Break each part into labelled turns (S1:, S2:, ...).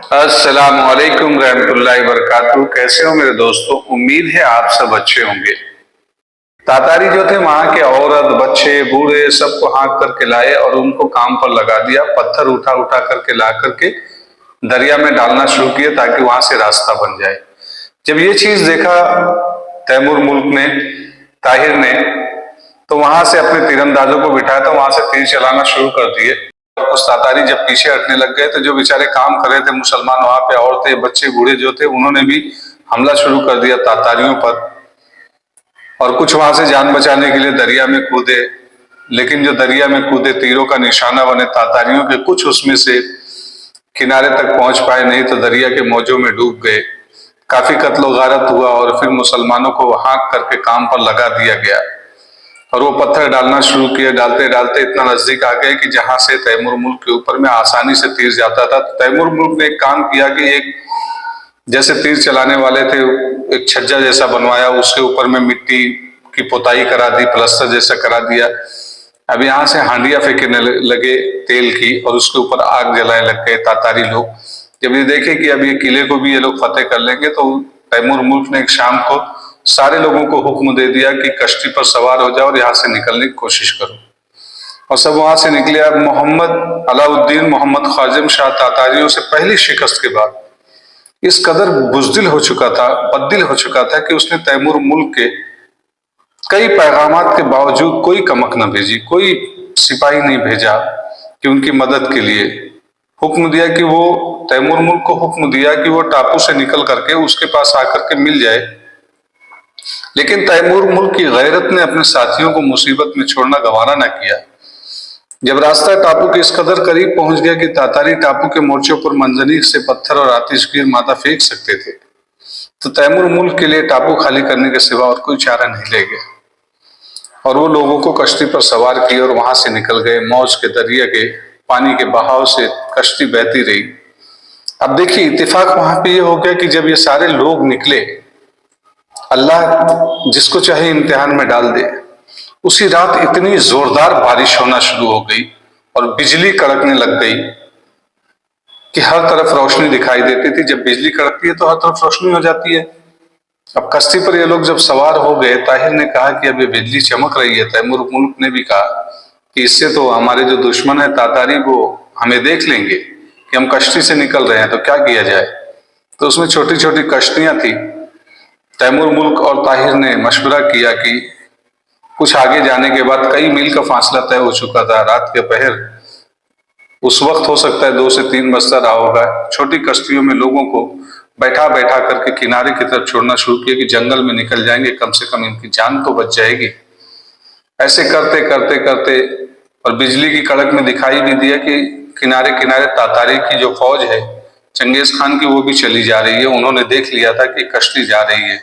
S1: अस्सलामुअलैकुम रहमतुल्लाहि वबरकातुहू। कैसे हो मेरे दोस्तों? उम्मीद है आप सब अच्छे होंगे। तातारी जो थे वहां के औरत बच्चे बूढ़े सबको हाँक करके लाए और उनको काम पर लगा दिया। पत्थर उठा उठा करके ला करके दरिया में डालना शुरू किए ताकि वहां से रास्ता बन जाए। जब ये चीज देखा तैमूर मुल्क ने, ताहिर ने, तो वहां से अपने तीरंदाजों को बिठाया था, वहां से तीर चलाना शुरू कर दिए। कुछ तातारी जब पीछे हटने लग गए तो जो बेचारे काम कर रहे थे मुसलमान, वहां पे औरतें बच्चे बूढ़े जो थे, उन्होंने भी हमला शुरू कर दिया तातारियों पर। और कुछ वहां से जान बचाने के लिए दरिया में कूदे, लेकिन जो दरिया में कूदे तीरों का निशाना बने तातारियों के, कुछ उसमें से किनारे तक पहुंच पाए नहीं तो दरिया के मौजों में डूब गए। काफी कत्लो गारत हुआ और फिर मुसलमानों को हाँक करके काम पर लगा दिया गया और वो पत्थर डालना शुरू किए। डालते डालते इतना नजदीक आ गए कि जहां से तैमूर मुल्क के ऊपर में आसानी से तीर जाता था। तो तैमूर मुल्क ने एक काम किया कि एक जैसे तीर चलाने वाले थे, एक छज्जा जैसा बनवाया, उसके ऊपर में मिट्टी की पुताई करा दी, प्लास्टर जैसा करा दिया। अब यहाँ से हांडिया फेंकने लगे तेल की और उसके ऊपर आग जलाने लग गए तातारी लोग। जब ये देखे कि अब ये किले को भी ये लोग फतेह कर लेंगे तो तैमूर मुल्क ने एक शाम को सारे लोगों को हुक्म दे दिया कि कश्ती पर सवार हो जाओ और यहाँ से निकलने की कोशिश करो। और सब वहां से निकले। अब मोहम्मद अलाउद्दीन मोहम्मद ख्वारिज़म शाह तातारियों से पहली शिकस्त के बाद इस कदर बुज़दिल हो चुका था, बददिल हो चुका था कि उसने तैमूर मुल्क के कई पैगामात के बावजूद कोई कमक न भेजी, कोई सिपाही नहीं भेजा कि उनकी मदद के लिए। हुक्म दिया कि वो तैमूर मुल्क को हुक्म दिया कि वो टापू से निकल करके उसके पास आकर के मिल जाए। लेकिन तैमूर मुल्क की गैरत ने अपने साथियों को मुसीबत में छोड़ना गवारा न किया। जब रास्ता टापू के इस कदर करीब पहुंच गया कि तातारी टापू के मोर्चों पर मंजनीक से पत्थर और आतिशगीर मादा फेंक सकते थे, तो तैमूर मुल्क के लिए टापू खाली करने के सिवा और कोई चारा नहीं ले गया और वो लोगों को कश्ती पर सवार किए और वहां से निकल गए। मौज के दरिया के पानी के बहाव से कश्ती बहती रही। अब देखिए इत्तेफाक वहां पे ये हो गया कि जब ये सारे लोग निकले, अल्लाह जिसको चाहे इम्तिहान में डाल दे। उसी रात इतनी जोरदार बारिश होना शुरू हो गई और बिजली कड़कने लग गई कि हर तरफ रोशनी दिखाई देती थी। जब बिजली कड़कती है तो हर तरफ रोशनी हो जाती है। अब कश्ती पर ये लोग जब सवार हो गए, ताहिर ने कहा कि अब ये बिजली चमक रही है। तैमूर मुल्क ने भी कहा कि इससे तो हमारे जो दुश्मन है तातारी वो हमें देख लेंगे कि हम कश्ती से निकल रहे हैं, तो क्या किया जाए। तो उसमें छोटी छोटी कश्तियां थी। तैमूर मुल्क और ताहिर ने मशवरा किया कि कुछ आगे जाने के बाद कई मील का फासला तय हो चुका था। रात के पहर उस वक्त हो सकता है 2 से 3 बजता रहा होगा। छोटी कश्तियों में लोगों को बैठा बैठा करके किनारे की तरफ छोड़ना शुरू किया कि जंगल में निकल जाएंगे, कम से कम इनकी जान तो बच जाएगी। ऐसे करते करते करते और बिजली की कड़क में दिखाई भी दिया कि किनारे किनारे तातारी की जो फौज है चंगेज खान की, वो भी चली जा रही है। उन्होंने देख लिया था कि कश्ती जा रही है।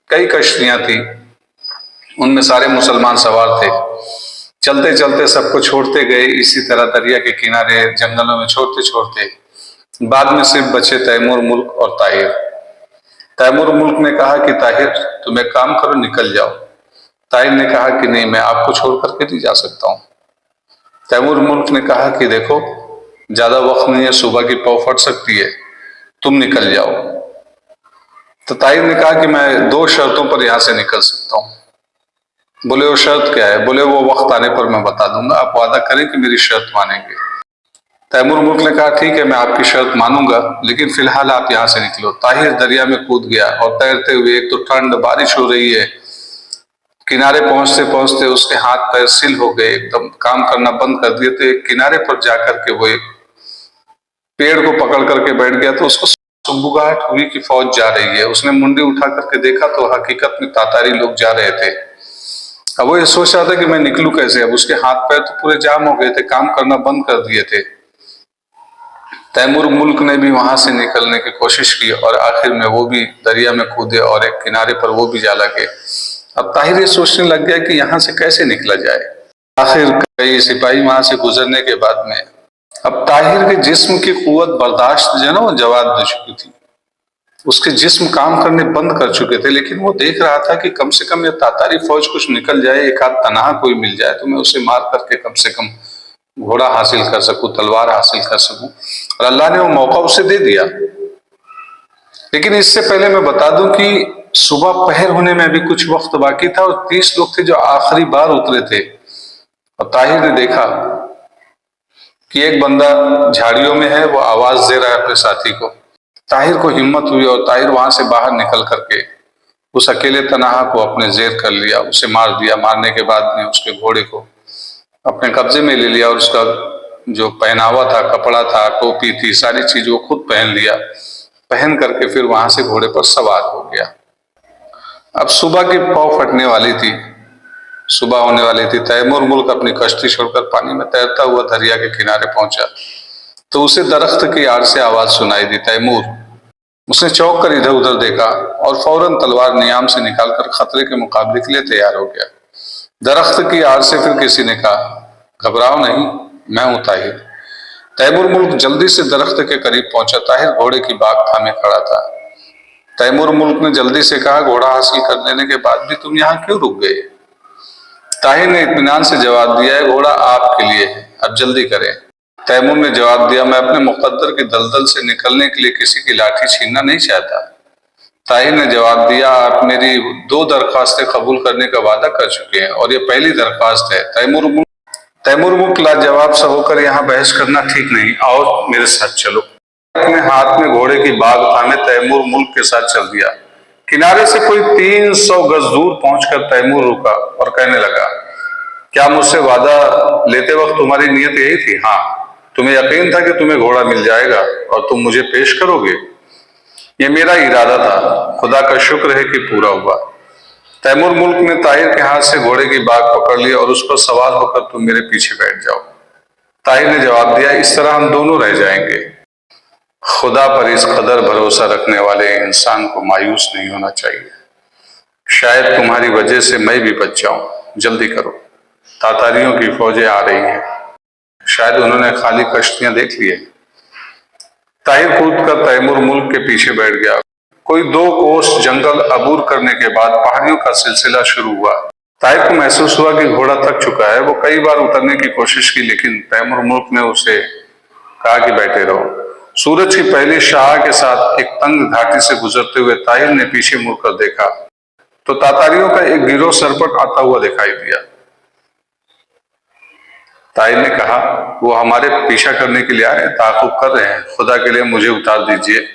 S1: कई कश्तियां थी, उनमें सारे मुसलमान सवार थे। चलते चलते सबको छोड़ते गए इसी तरह दरिया के किनारे जंगलों में छोड़ते छोड़ते बाद में सिर्फ बचे तैमूर मुल्क और ताहिर। तैमूर मुल्क ने कहा कि ताहिर तुम एक काम करो, निकल जाओ। ताहिर ने कहा कि नहीं, मैं आपको छोड़ करके नहीं जा सकता हूं। तैमूर मुल्क ने कहा कि देखो ज्यादा वक्त नहीं है, सुबह की पौ फट सकती है, तुम निकल जाओ। तो ताहिर ने कहा कि मैं 2 शर्तों पर यहां से निकल सकता हूं। बोले वो शर्त क्या है? बोले वो वक्त आने पर मैं बता दूंगा, आप वादा करें कि मेरी शर्त मानेंगे। तैमूर मुल्क ने कहा ठीक है, मैं आपकी शर्त मानूंगा, लेकिन फिलहाल आप यहाँ से निकलो। ताहिर दरिया में कूद गया और तैरते हुए, एक तो ठंड बारिश हो रही है, किनारे पहुंचते पहुंचते उसके हाथ पैर सिल हो गए, एकदम काम करना बंद कर दिए। तो एक किनारे पर जाकर के वो एक पेड़ को पकड़ करके बैठ गया। तो उसको सुबुगाहट हुई कि फौज जा रही है। उसने मुंडी उठा करके देखा तो हकीकत में तातारी लोग जा रहे थे। अब वो ये सोच रहा था कि मैं निकलूं कैसे। अब उसके हाथ पैर तो पूरे जाम हो गए थे, काम करना बंद कर दिए थे। तैमूर मुल्क ने भी वहां से निकलने की कोशिश की और आखिर में वो भी दरिया में कूदे और एक किनारे पर वो भी जा लगे। अब ताहिर ये सोचने लग गया कि यहाँ से कैसे निकला जाए। आखिर कई सिपाही वहां से गुजरने के बाद में अब ताहिर के जिस्म की कुव्वत बर्दाश्त जो ना वो जवाब दे चुकी थी। उसके जिस्म काम करने बंद कर चुके थे। लेकिन वो देख रहा था कि कम से कम ये तातारी फौज कुछ निकल जाए, एक आध तनहा कोई मिल जाए तो मैं उसे मार करके कम से कम घोड़ा हासिल कर सकूं, तलवार हासिल कर सकूं, और अल्लाह ने वो मौका उसे दे दिया। लेकिन इससे पहले मैं बता दूं कि सुबह पहर होने में भी कुछ वक्त बाकी था और 30 लोग थे जो आखिरी बार उतरे थे। और ताहिर ने देखा कि एक बंदा झाड़ियों में है, वो आवाज दे रहा है अपने साथी को। ताहिर को हिम्मत हुई और ताहिर वहां से बाहर निकल करके उस अकेले तनहा को अपने जेर कर लिया, उसे मार दिया। मारने के बाद में उसके घोड़े को अपने कब्जे में ले लिया और उसका जो पहनावा था, कपड़ा था, टोपी थी, सारी चीज वो खुद पहन लिया। पहन करके फिर वहां से घोड़े पर सवार हो गया। अब सुबह की पौ फटने वाली थी, सुबह होने वाली थी। तैमूर मुल्क अपनी कश्ती छोड़कर पानी में तैरता हुआ दरिया के किनारे पहुंचा तो उसे दरख्त की आड़ से आवाज सुनाई दी, तैमूर। उसने चौंक कर इधर उधर देखा और फौरन तलवार नियाम से निकालकर खतरे के मुकाबले के लिए तैयार हो गया। दरख्त की आड़ से फिर किसी ने कहा, घबराओ नहीं, मैं हूं ताहिर। तैमूर मुल्क जल्दी से दरख्त के करीब पहुंचा। ताहिर घोड़े की बाग थामे खड़ा था। तैमूर मुल्क ने जल्दी से कहा, घोड़ा हासिल कर लेने के बाद भी तुम यहाँ क्यों रुक गए? ताहिर ने इत्मीनान से जवाब दिया है, घोड़ा आपके लिए है, अब जल्दी करें। तैमूर ने जवाब दिया, मैं अपने मुकद्दर की दलदल से निकलने के लिए किसी की लाठी छीनना नहीं चाहता। ताहिर ने जवाब दिया, आप मेरी 2 दरख्वास्तें कबूल करने का वादा कर चुके हैं और ये पहली दरख्वास्त है। तैमूर मुल्क लाजवाब सा होकर, यहाँ बहस करना ठीक नहीं, आओ मेरे साथ चलो। अपने हाथ में घोड़े की बाग थामे तैमूर मुल्क के साथ चल दिया। किनारे से कोई 300 गज दूर पहुंचकर तैमूर रुका और कहने लगा, क्या मुझसे वादा लेते वक्त तुम्हारी नीयत यही थी? हाँ, तुम्हें यकीन था कि तुम्हें घोड़ा मिल जाएगा और तुम मुझे पेश करोगे। ये मेरा इरादा था, खुदा का शुक्र है कि पूरा हुआ। तैमूर मुल्क ने ताहिर के हाथ से घोड़े की बाग पकड़ ली और उस पर सवार होकर तुम मेरे पीछे बैठ जाओ। ताहिर ने जवाब दिया, इस तरह हम दोनों रह जाएंगे। खुदा पर इस कदर भरोसा रखने वाले इंसान को मायूस नहीं होना चाहिए। शायद तुम्हारी वजह से मैं भी बच जाऊं, जल्दी करो, तातारियों की फौजें आ रही हैं। शायद उन्होंने खाली कश्तियां देख ली है। ताहिर कूदकर तैमूर मुल्क के पीछे बैठ गया। कोई 2 कोस जंगल अबूर करने के बाद पहाड़ियों का सिलसिला शुरू हुआ। ताहिर को महसूस हुआ कि घोड़ा थक चुका है। वो कई बार उतरने की कोशिश की, लेकिन तैमूर मुल्क ने उसे कहा कि बैठे रहो। सूरज की पहली शाह के साथ एक तंग घाटी से गुजरते हुए ताहिर ने पीछे मुड़कर देखा तो तातारियों का एक गिरोह सरपट आता हुआ दिखाई दिया। ताहिर ने कहा, वो हमारे पीछा करने के लिए आए, ताक़ुब कर रहे हैं। खुदा के लिए मुझे उतार दीजिए,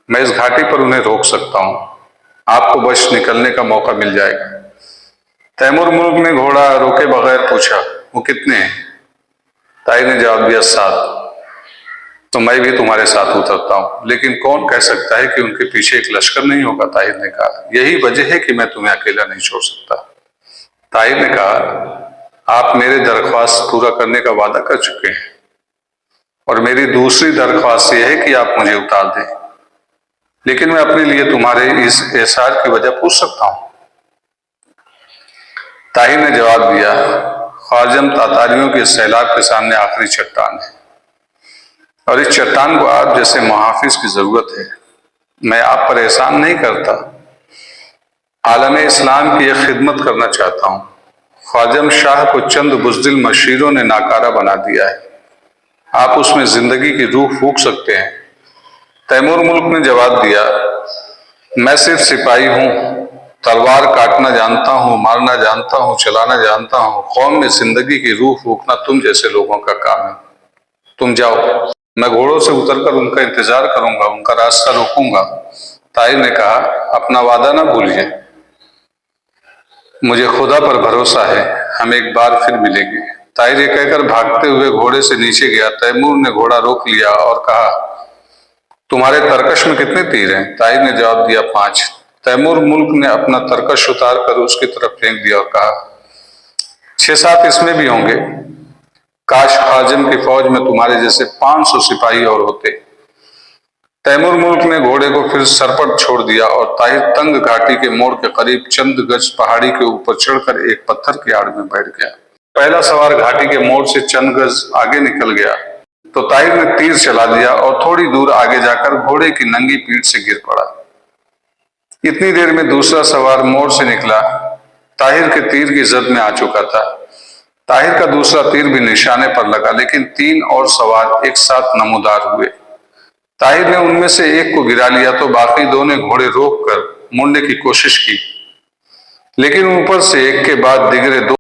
S1: मैं इस घाटी पर उन्हें रोक सकता हूं, आपको बस निकलने का मौका मिल जाएगा। तैमूर मुल्क ने घोड़ा रोके बगैर पूछा, वो कितने हैं? ताहिर ने जवाब दिया, 7। तो मैं भी तुम्हारे साथ उतरता हूं, लेकिन कौन कह सकता है कि उनके पीछे एक लश्कर नहीं होगा? ताहिर ने कहा, यही वजह है कि मैं तुम्हें अकेला नहीं छोड़ सकता। ताहिर ने कहा, आप मेरे दरख्वास्त पूरा करने का वादा कर चुके हैं और मेरी दूसरी दरख्वास्त यह है कि आप मुझे उतार दें, लेकिन मैं अपने लिए तुम्हारे इस एहसार की वजह पूछ सकता हूं। ताहिर ने जवाब दिया, ख्वाजम तातारियों के सैलाब के सामने आखिरी चट्टान है और इस चट्टान को आप जैसे मुहाफिज की जरूरत है। मैं आप पर एहसान नहीं करता, आलम इस्लाम की एक खिदमत करना चाहता हूं। ख्वाजम शाह को चंद बुज़दिल मशीरों ने नाकारा बना दिया है, आप उसमें जिंदगी की रूह फूंक सकते हैं। तैमूर मुल्क ने जवाब दिया, मैं सिर्फ सिपाही हूं, तलवार काटना जानता हूं, मारना जानता हूं, चलाना जानता हूं। कौम में जिंदगी की रूह फूंकना तुम जैसे लोगों का काम है। तुम जाओ, मैं घोड़ों से उतरकर उनका इंतजार करूंगा, उनका रास्ता रोकूंगा। ताहिर ने कहा, अपना वादा ना भूलिए, मुझे खुदा पर भरोसा है, हम एक बार फिर मिलेंगे। ताहिर ये कहकर भागते हुए घोड़े से नीचे गया। तैमूर ने घोड़ा रोक लिया और कहा, तुम्हारे तरकश में कितने तीर हैं? ताहिर ने जवाब दिया, 5। तैमूर मुल्क ने अपना तरकश उतार कर उसकी तरफ फेंक दिया और कहा, 6-7 इसमें भी होंगे। काश ख्वाजम की फौज में तुम्हारे जैसे 500 सिपाही और होते। तैमूर मुल्क ने घोड़े को फिर सरपट छोड़ दिया और ताहिर तंग घाटी के मोड़ के करीब चंद गज पहाड़ी के ऊपर चढ़कर एक पत्थर की आड़ में बैठ गया। पहला सवार घाटी के मोड़ से चंद गज आगे निकल गया तो ताहिर ने तीर चला दिया और थोड़ी दूर आगे जाकर घोड़े की नंगी पीठ से गिर पड़ा। इतनी देर में दूसरा सवार मोड़ से निकला। ताहिर के तीर की जद में आ चुका था। ताहिर का दूसरा तीर भी निशाने पर लगा, लेकिन 3 और सवार एक साथ नमूदार हुए। ताहिर ने उनमें से एक को गिरा लिया तो बाकी 2 ने घोड़े रोककर मुड़ने की कोशिश की, लेकिन ऊपर से एक के बाद दिगरे 2